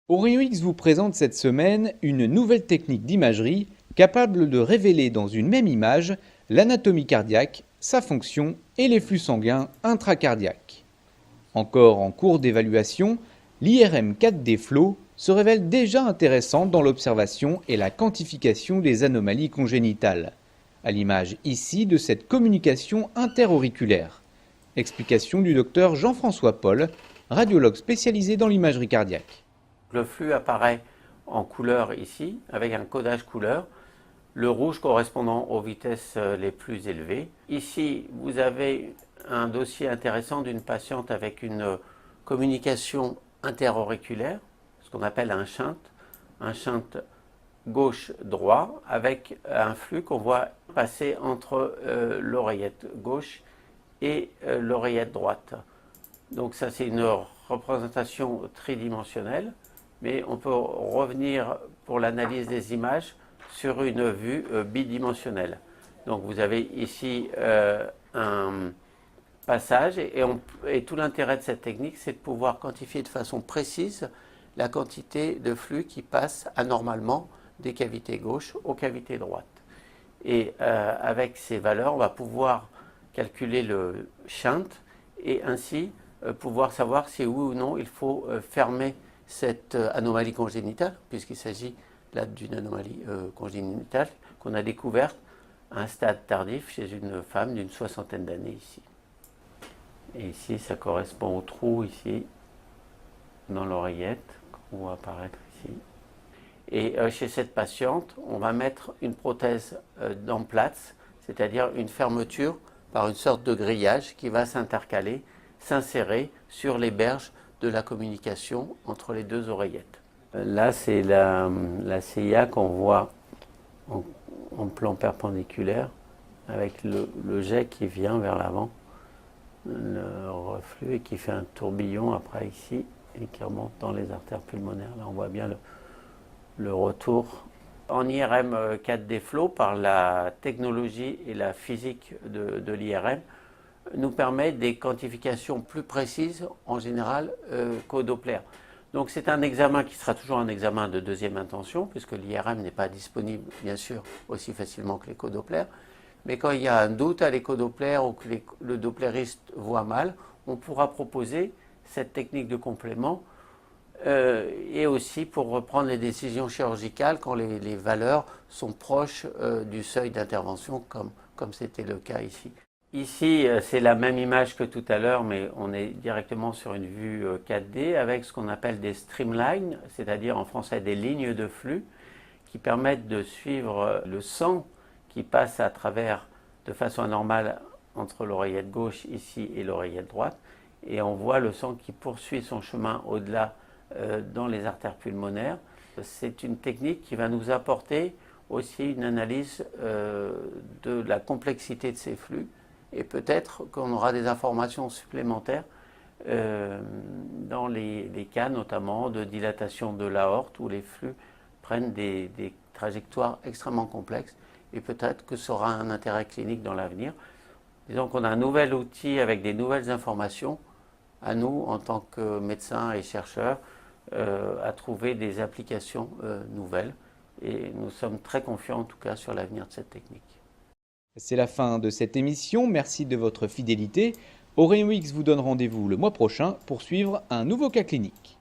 Orion X vous présente cette semaine une nouvelle technique d'imagerie capable de révéler dans une même image l'anatomie cardiaque, sa fonction et les flux sanguins intracardiaques. Encore en cours d'évaluation, l'IRM 4D Flow se révèle déjà intéressante dans l'observation et la quantification des anomalies congénitales, à l'image ici de cette communication interauriculaire. Explication du docteur Jean-François Paul, radiologue spécialisé dans l'imagerie cardiaque. Le flux apparaît en couleur ici, avec un codage couleur, le rouge correspondant aux vitesses les plus élevées. Ici, vous avez un dossier intéressant d'une patiente avec une communication interauriculaire, ce qu'on appelle un shunt gauche-droit, avec un flux qu'on voit passer entre l'oreillette gauche et l'oreillette droite. Donc ça, c'est une représentation tridimensionnelle, mais on peut revenir pour l'analyse des images sur une vue bidimensionnelle. Donc vous avez ici un passage et tout l'intérêt de cette technique, c'est de pouvoir quantifier de façon précise la quantité de flux qui passe anormalement des cavités gauche aux cavités droites. Et avec ces valeurs, on va pouvoir calculer le shunt et ainsi pouvoir savoir si oui ou non il faut fermer cette anomalie congénitale, puisqu'il s'agit là d'une anomalie congénitale qu'on a découverte à un stade tardif chez une femme d'une soixantaine d'années ici. Et ici, ça correspond au trou ici dans l'oreillette qu'on voit apparaître ici. Et chez cette patiente, on va mettre une prothèse d'Emplatz, c'est-à-dire une fermeture par une sorte de grillage qui va s'insérer sur les berges de la communication entre les deux oreillettes. Là, c'est la CIA qu'on voit en plan perpendiculaire avec le jet qui vient vers l'avant, le reflux et qui fait un tourbillon après ici et qui remonte dans les artères pulmonaires. Là, on voit bien le retour. En IRM 4D Flow, par la technologie et la physique de l'IRM, nous permet des quantifications plus précises en général qu'au Doppler. Donc c'est un examen qui sera toujours un examen de deuxième intention, puisque l'IRM n'est pas disponible bien sûr aussi facilement que l'écho-Doppler. Mais quand il y a un doute à l'écho-Doppler ou que le dopplériste voit mal, on pourra proposer cette technique de complément et aussi pour reprendre les décisions chirurgicales quand les valeurs sont proches du seuil d'intervention comme c'était le cas ici. Ici, c'est la même image que tout à l'heure, mais on est directement sur une vue 4D avec ce qu'on appelle des streamlines, c'est-à-dire en français des lignes de flux qui permettent de suivre le sang qui passe à travers de façon anormale entre l'oreillette gauche ici et l'oreillette droite. Et on voit le sang qui poursuit son chemin au-delà dans les artères pulmonaires. C'est une technique qui va nous apporter aussi une analyse de la complexité de ces flux. Et peut-être qu'on aura des informations supplémentaires dans les cas notamment de dilatation de l'aorte où les flux prennent des trajectoires extrêmement complexes et peut-être que ça aura un intérêt clinique dans l'avenir. Disons qu'on a un nouvel outil avec des nouvelles informations à nous en tant que médecins et chercheurs à trouver des applications nouvelles et nous sommes très confiants en tout cas sur l'avenir de cette technique. C'est la fin de cette émission, merci de votre fidélité. Orion X vous donne rendez-vous le mois prochain pour suivre un nouveau cas clinique.